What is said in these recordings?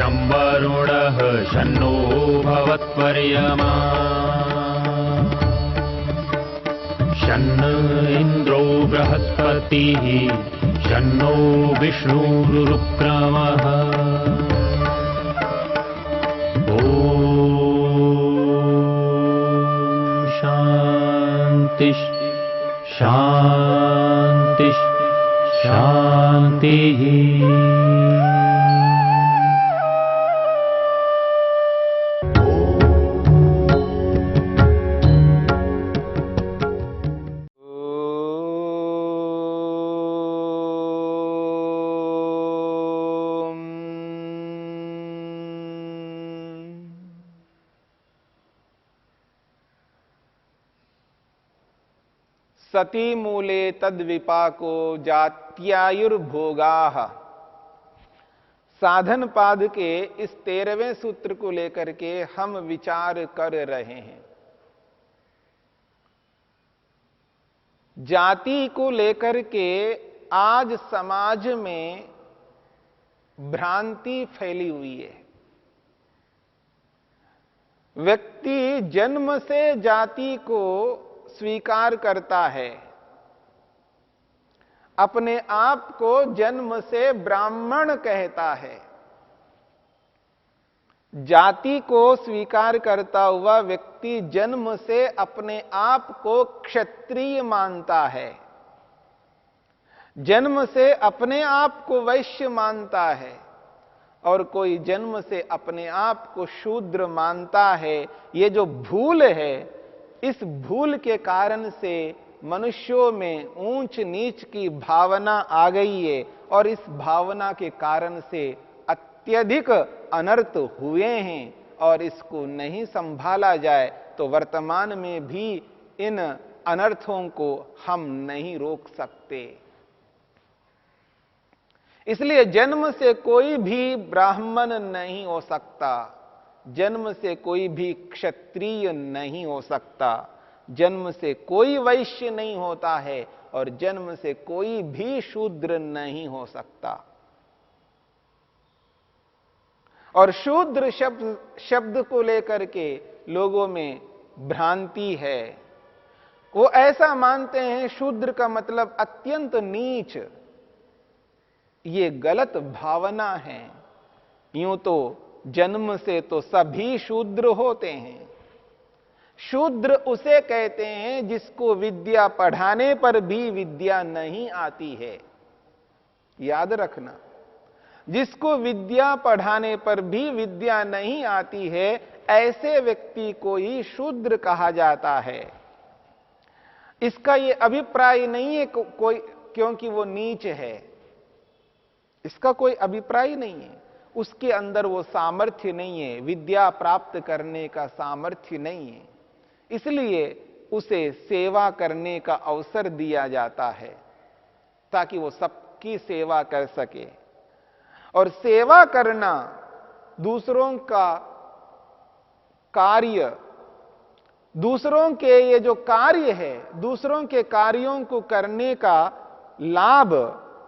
शं वरुणः शन्नो भवत्पर्यमा शन्न इन्द्रो बृहस्पतिः शन्नो विष्णुरुक्रमः ॐ शान्ति शान्ति शान्तिः। सती मूले तद विपाको जात्यायुर्भोगाः। साधन पाद के इस 13वें सूत्र को लेकर के हम विचार कर रहे हैं। जाति को लेकर के आज समाज में भ्रांति फैली हुई है। व्यक्ति जन्म से जाति को स्वीकार करता है, अपने आप को जन्म से ब्राह्मण कहता है। जाति को स्वीकार करता हुआ व्यक्ति जन्म से अपने आप को क्षत्रिय मानता है, जन्म से अपने आप को वैश्य मानता है, और कोई जन्म से अपने आप को शूद्र मानता है। ये जो भूल है, इस भूल के कारण से मनुष्यों में ऊंच नीच की भावना आ गई है, और इस भावना के कारण से अत्यधिक अनर्थ हुए हैं। और इसको नहीं संभाला जाए तो वर्तमान में भी इन अनर्थों को हम नहीं रोक सकते। इसलिए जन्म से कोई भी ब्राह्मण नहीं हो सकता, जन्म से कोई भी क्षत्रिय नहीं हो सकता, जन्म से कोई वैश्य नहीं होता है, और जन्म से कोई भी शूद्र नहीं हो सकता। और शूद्र शब्द को लेकर के लोगों में भ्रांति है। वो ऐसा मानते हैं शूद्र का मतलब अत्यंत नीच। ये गलत भावना है। यूं तो जन्म से तो सभी शूद्र होते हैं। शूद्र उसे कहते हैं जिसको विद्या पढ़ाने पर भी विद्या नहीं आती है। याद रखना, जिसको विद्या पढ़ाने पर भी विद्या नहीं आती है, ऐसे व्यक्ति को ही शूद्र कहा जाता है। इसका ये अभिप्राय नहीं है कोई क्योंकि वो नीच है, इसका कोई अभिप्राय नहीं है। उसके अंदर वो सामर्थ्य नहीं है, विद्या प्राप्त करने का सामर्थ्य नहीं है, इसलिए उसे सेवा करने का अवसर दिया जाता है ताकि वो सबकी सेवा कर सके। और सेवा करना, दूसरों का कार्य, दूसरों के ये जो कार्य है, दूसरों के कार्यों को करने का लाभ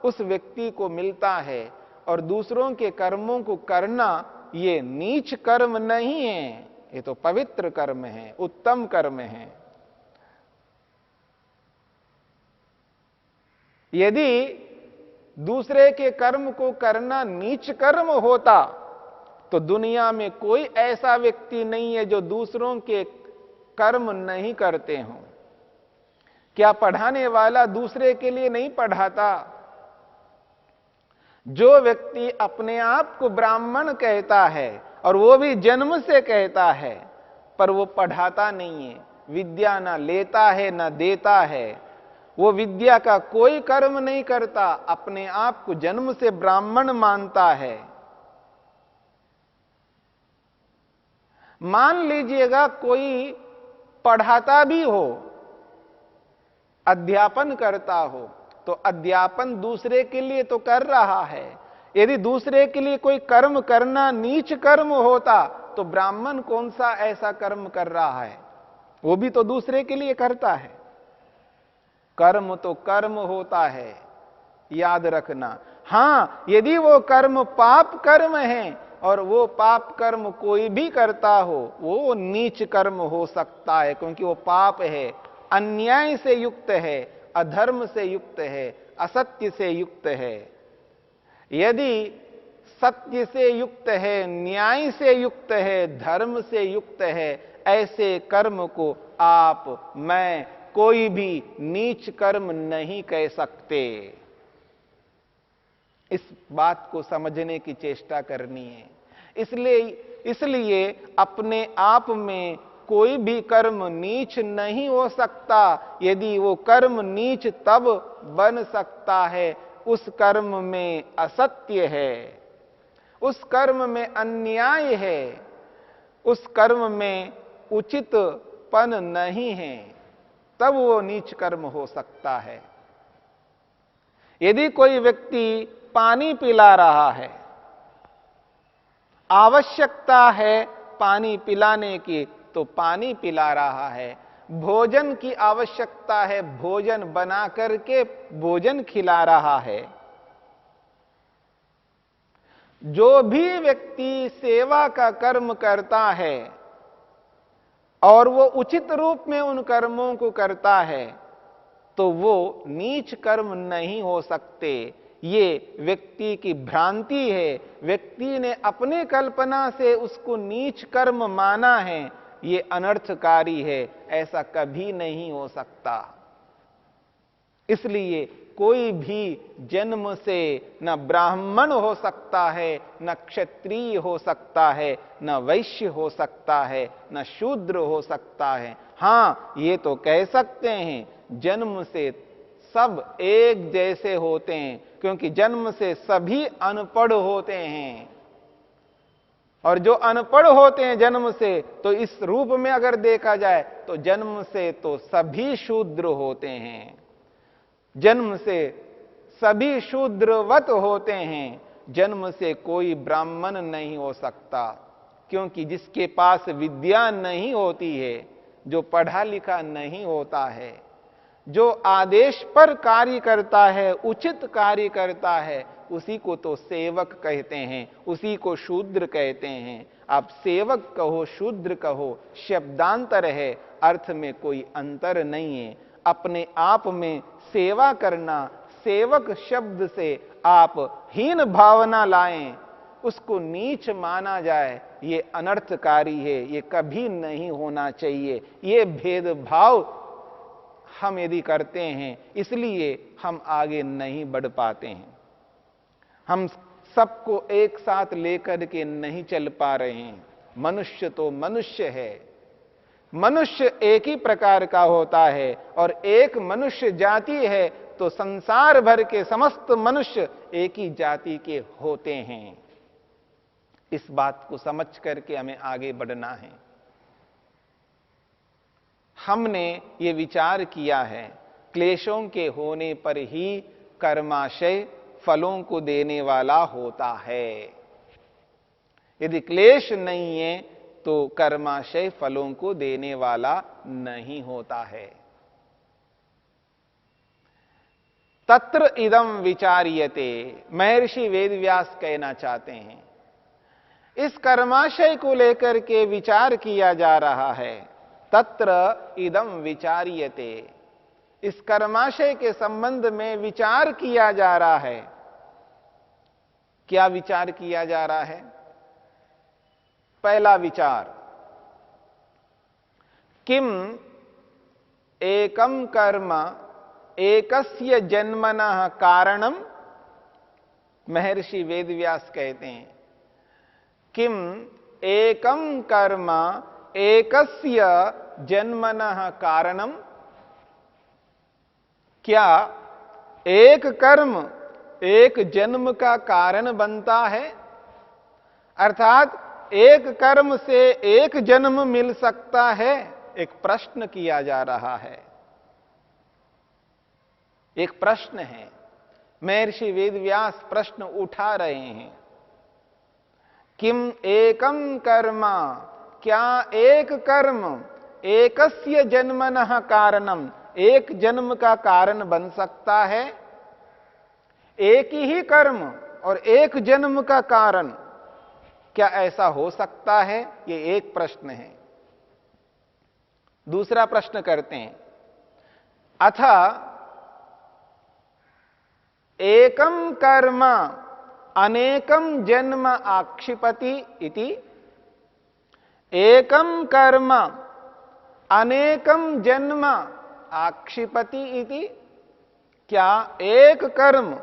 उस व्यक्ति को मिलता है। और दूसरों के कर्मों को करना ये नीच कर्म नहीं है, ये तो पवित्र कर्म है, उत्तम कर्म है। यदि दूसरे के कर्म को करना नीच कर्म होता तो दुनिया में कोई ऐसा व्यक्ति नहीं है जो दूसरों के कर्म नहीं करते हों। क्या पढ़ाने वाला दूसरे के लिए नहीं पढ़ाता? जो व्यक्ति अपने आप को ब्राह्मण कहता है और वो भी जन्म से कहता है, पर वो पढ़ाता नहीं है, विद्या ना लेता है ना देता है, वो विद्या का कोई कर्म नहीं करता, अपने आप को जन्म से ब्राह्मण मानता है। मान लीजिएगा कोई पढ़ाता भी हो, अध्यापन करता हो, तो अध्यापन दूसरे के लिए तो कर रहा है। यदि दूसरे के लिए कोई कर्म करना नीच कर्म होता तो ब्राह्मण कौन सा ऐसा कर्म कर रहा है? वो भी तो दूसरे के लिए करता है। कर्म तो कर्म होता है, याद रखना। हां, यदि वो कर्म पाप कर्म है और वो पाप कर्म कोई भी करता हो वो नीच कर्म हो सकता है, क्योंकि वो पाप है, अन्याय से युक्त है, अधर्म से युक्त है, असत्य से युक्त है। यदि सत्य से युक्त है, न्याय से युक्त है, धर्म से युक्त है, ऐसे कर्म को आप मैं कोई भी नीच कर्म नहीं कह सकते। इस बात को समझने की चेष्टा करनी है। इसलिए अपने आप में कोई भी कर्म नीच नहीं हो सकता। यदि वो कर्म नीच तब बन सकता है उस कर्म में असत्य है, उस कर्म में अन्याय है, उस कर्म में उचितपन नहीं है, तब वो नीच कर्म हो सकता है। यदि कोई व्यक्ति पानी पिला रहा है, आवश्यकता है पानी पिलाने की तो पानी पिला रहा है, भोजन की आवश्यकता है, भोजन बना करके भोजन खिला रहा है। जो भी व्यक्ति सेवा का कर्म करता है और वो उचित रूप में उन कर्मों को करता है तो वो नीच कर्म नहीं हो सकते। ये व्यक्ति की भ्रांति है, व्यक्ति ने अपने कल्पना से उसको नीच कर्म माना है, ये अनर्थकारी है, ऐसा कभी नहीं हो सकता। इसलिए कोई भी जन्म से न ब्राह्मण हो सकता है, न क्षत्रिय हो सकता है, न वैश्य हो सकता है, न शूद्र हो सकता है। हां, ये तो कह सकते हैं जन्म से सब एक जैसे होते हैं, क्योंकि जन्म से सभी अनपढ़ होते हैं। और जो अनपढ़ होते हैं जन्म से, तो इस रूप में अगर देखा जाए तो जन्म से तो सभी शूद्र होते हैं, जन्म से सभी शूद्रवत होते हैं। जन्म से कोई ब्राह्मण नहीं हो सकता, क्योंकि जिसके पास विद्या नहीं होती है, जो पढ़ा लिखा नहीं होता है, जो आदेश पर कार्य करता है, उचित कार्य करता है, उसी को तो सेवक कहते हैं, उसी को शूद्र कहते हैं। आप सेवक कहो, शूद्र कहो, शब्दांतर है, अर्थ में कोई अंतर नहीं है। अपने आप में सेवा करना, सेवक शब्द से आप हीन भावना लाएं, उसको नीच माना जाए, ये अनर्थकारी है, ये कभी नहीं होना चाहिए। ये भेदभाव हम यदि करते हैं, इसलिए हम आगे नहीं बढ़ पाते हैं। हम सबको एक साथ लेकर के नहीं चल पा रहे हैं। मनुष्य तो मनुष्य है, मनुष्य एक ही प्रकार का होता है, और एक मनुष्य जाति है तो संसार भर के समस्त मनुष्य एक ही जाति के होते हैं। इस बात को समझ करके हमें आगे बढ़ना है। हमने ये विचार किया है, क्लेशों के होने पर ही कर्माशय फलों को देने वाला होता है। यदि क्लेश नहीं है तो कर्माशय फलों को देने वाला नहीं होता है। तत्र इदम विचार्यते, महर्षि वेदव्यास कहना चाहते हैं, इस कर्माशय को लेकर के विचार किया जा रहा है। तत्र इदम विचार्यते, इस कर्माशय के संबंध में विचार किया जा रहा है। क्या विचार किया जा रहा है? पहला विचार, किम एकम कर्म एकस्य जन्मनः कारणम। महर्षि वेदव्यास कहते हैं, किम एकम कर्म एकस्य जन्मनः कारणम। क्या एक कर्म एक जन्म का कारण बनता है? अर्थात एक कर्म से एक जन्म मिल सकता है? एक प्रश्न किया जा रहा है, एक प्रश्न है। महर्षि वेदव्यास प्रश्न उठा रहे हैं। किम एकम कर्म, क्या एक कर्म एकस्य जन्मनः कारणम, एक जन्म का कारण बन सकता है? एक ही कर्म और एक जन्म का कारण, क्या ऐसा हो सकता है? ये एक प्रश्न है। दूसरा प्रश्न करते हैं, अथ एकम कर्म अनेकम जन्म आक्षिपति इति। एकम कर्म अनेकम जन्म आक्षिपति इति। क्या एक कर्म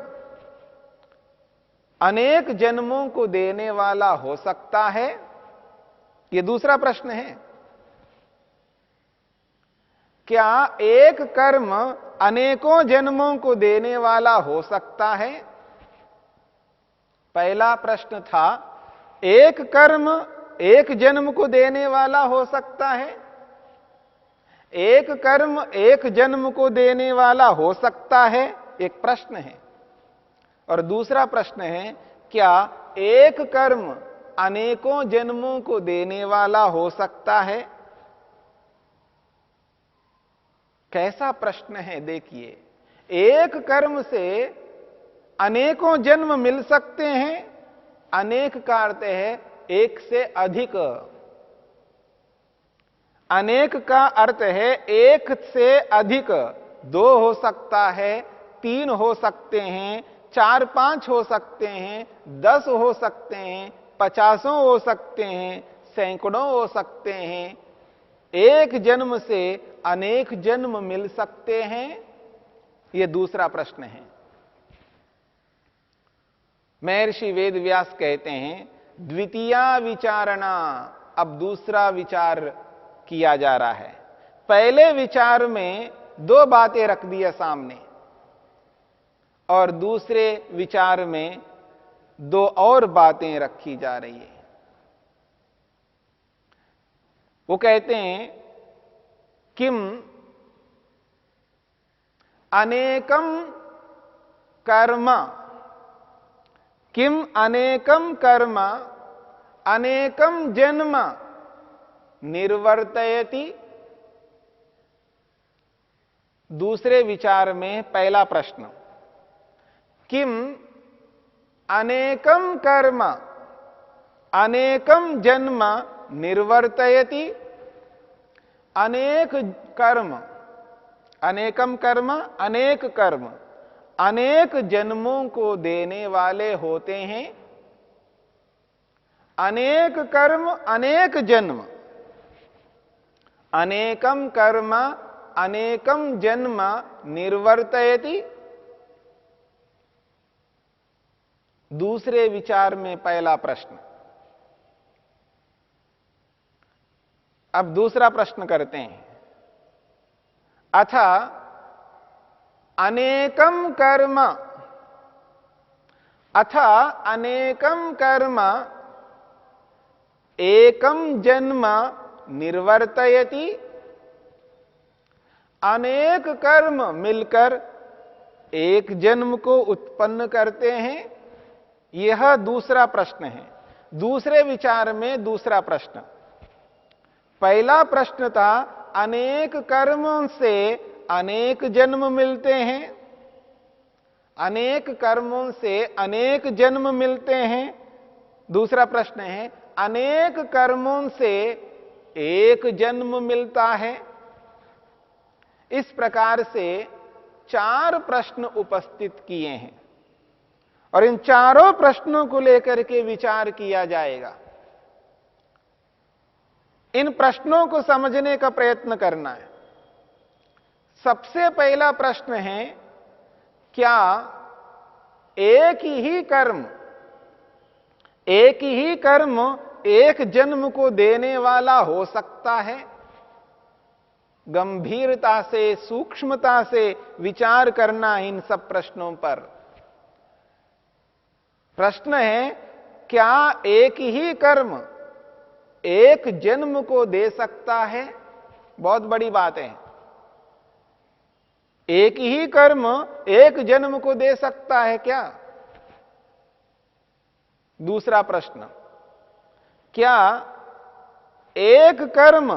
अनेक जन्मों को देने वाला हो सकता है? यह दूसरा प्रश्न है। क्या एक कर्म अनेकों जन्मों को देने वाला हो सकता है? पहला प्रश्न था, एक कर्म एक जन्म को देने वाला हो सकता है? एक कर्म एक जन्म को देने वाला हो सकता है, एक प्रश्न है। और दूसरा प्रश्न है, क्या एक कर्म अनेकों जन्मों को देने वाला हो सकता है? कैसा प्रश्न है देखिए। एक कर्म से अनेकों जन्म मिल सकते हैं। अनेक का अर्थ है एक से अधिक। अनेक का अर्थ है एक से अधिक। 2 हो सकता है, 3 हो सकते हैं, 4 5 हो सकते हैं, 10 हो सकते हैं, 50 हो सकते हैं, सैकड़ों हो सकते हैं। एक जन्म से अनेक जन्म मिल सकते हैं? यह दूसरा प्रश्न है। महर्षि वेदव्यास कहते हैं, द्वितीया विचारणा। अब दूसरा विचार किया जा रहा है। पहले विचार में 2 बातें रख दिया सामने, और दूसरे विचार में 2 और बातें रखी जा रही है। वो कहते हैं, किम अनेकम कर्म, किम अनेकम कर्म अनेकम जन्म निर्वर्तयति। दूसरे विचार में पहला प्रश्न, किम अनेकम कर्म अनेकम जन्म निर्वर्तयति। अनेक कर्म, अनेकम कर्म अनेक कर्म अनेक जन्मों को देने वाले होते हैं। अनेक कर्म अनेक जन्म, अनेकम कर्म अनेकम जन्म निर्वर्तयति। दूसरे विचार में पहला प्रश्न। अब दूसरा प्रश्न करते हैं, अथ अनेकम कर्म, अथ अनेकम कर्म एकम जन्म निर्वर्तयति। अनेक कर्म मिलकर एक जन्म को उत्पन्न करते हैं। यह दूसरा प्रश्न है। दूसरे विचार में दूसरा प्रश्न। पहला प्रश्न था, अनेक कर्मों से अनेक जन्म मिलते हैं। अनेक कर्मों से अनेक जन्म मिलते हैं। दूसरा प्रश्न है, अनेक कर्मों से एक जन्म मिलता है। इस प्रकार से 4 प्रश्न उपस्थित किए हैं, और इन चारों प्रश्नों को लेकर के विचार किया जाएगा। इन प्रश्नों को समझने का प्रयत्न करना है। सबसे पहला प्रश्न है, क्या एक ही कर्म एक जन्म को देने वाला हो सकता है? गंभीरता से, सूक्ष्मता से विचार करना इन सब प्रश्नों पर। प्रश्न है, क्या एक ही कर्म एक जन्म को दे सकता है? बहुत बड़ी बात है। एक ही कर्म एक जन्म को दे सकता है क्या? दूसरा प्रश्न, क्या एक कर्म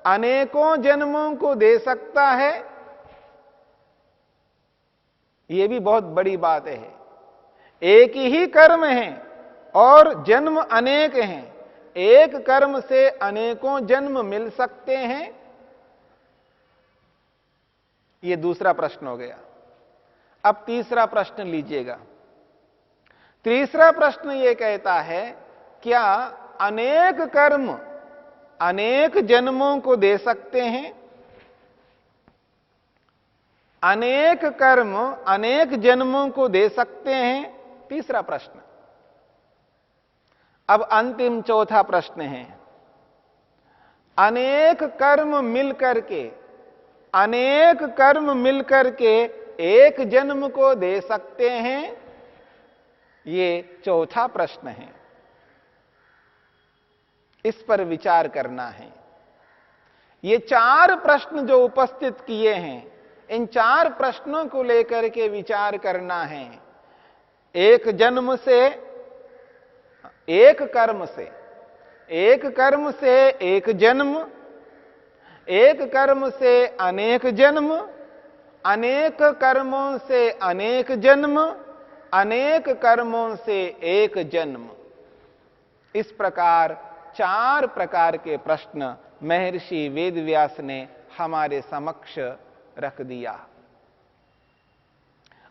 अनेकों जन्मों को दे सकता है? यह भी बहुत बड़ी बात है। एक ही कर्म है, और जन्म अनेक हैं, एक कर्म से अनेकों जन्म मिल सकते हैं? यह दूसरा प्रश्न हो गया। अब तीसरा प्रश्न लीजिएगा। तीसरा प्रश्न यह कहता है, क्या अनेक कर्म अनेक जन्मों को दे सकते हैं? अनेक कर्म अनेक जन्मों को दे सकते हैं? तीसरा प्रश्न। अब अंतिम चौथा प्रश्न है, अनेक कर्म मिलकर के एक जन्म को दे सकते हैं? ये चौथा प्रश्न है। इस पर विचार करना है। ये चार प्रश्न जो उपस्थित किए हैं, इन चार प्रश्नों को लेकर के विचार करना है। एक जन्म से, एक कर्म से, एक कर्म से एक जन्म, एक कर्म से अनेक जन्म, अनेक कर्मों से अनेक जन्म, अनेक कर्मों से एक जन्म। इस प्रकार चार प्रकार के प्रश्न महर्षि वेदव्यास ने हमारे समक्ष रख दिया,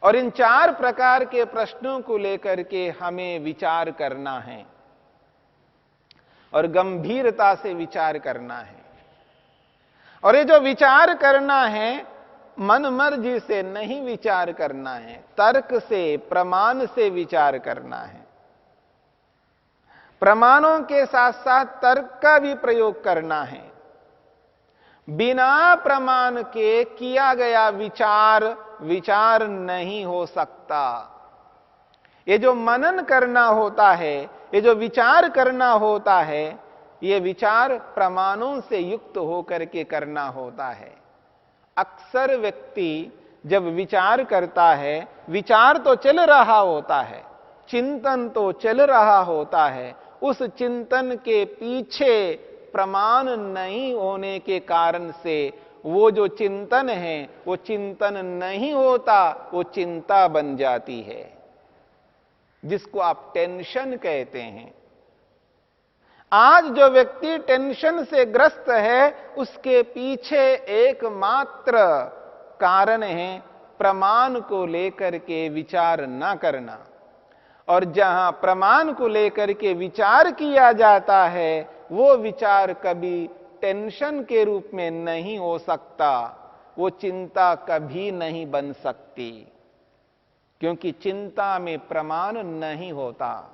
और इन चार प्रकार के प्रश्नों को लेकर के हमें विचार करना है और गंभीरता से विचार करना है। और ये जो विचार करना है, मन मर्जी से नहीं विचार करना है, तर्क से, प्रमाण से विचार करना है। प्रमाणों के साथ साथ तर्क का भी प्रयोग करना है। बिना प्रमाण के किया गया विचार नहीं हो सकता। ये जो मनन करना होता है, ये जो विचार करना होता है, ये विचार प्रमाणों से युक्त होकर के करना होता है। अक्सर व्यक्ति जब विचार करता है, विचार तो चल रहा होता है, चिंतन तो चल रहा होता है, उस चिंतन के पीछे प्रमाण नहीं होने के कारण से वो जो चिंतन है वो चिंतन नहीं होता, वो चिंता बन जाती है, जिसको आप टेंशन कहते हैं। आज जो व्यक्ति टेंशन से ग्रस्त है, उसके पीछे एकमात्र कारण है प्रमाण को लेकर के विचार ना करना। और जहां प्रमाण को लेकर के विचार किया जाता है, वो विचार कभी टेंशन के रूप में नहीं हो सकता, वो चिंता कभी नहीं बन सकती, क्योंकि चिंता में प्रमाण नहीं होता।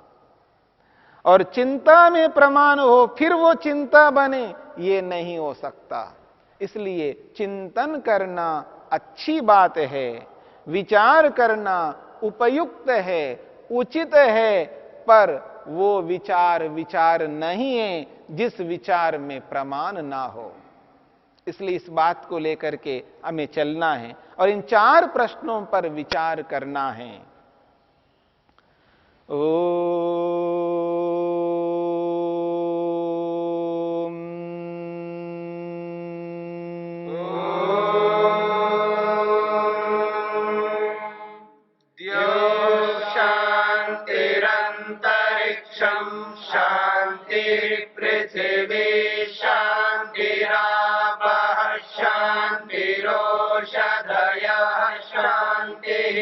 और चिंता में प्रमाण हो फिर वो चिंता बने, ये नहीं हो सकता। इसलिए चिंतन करना अच्छी बात है, विचार करना उपयुक्त है, उचित है, पर वो विचार नहीं है जिस विचार में प्रमाण ना हो। इसलिए इस बात को लेकर के हमें चलना है और इन चार प्रश्नों पर विचार करना है। पृथिवी शान्तिरापः शान्तिरोषधयः शान्तिः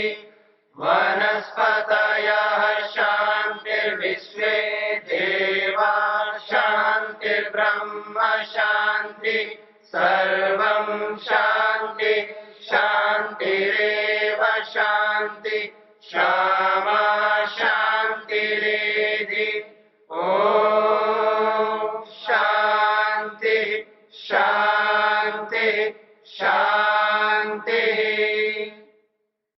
वनस्पतयः शान्तिर्विश्वे देवा शान्तिर्ब्रह्म शान्ति सर्वं शान्ति शान्तिरेव शान्ति शान्ति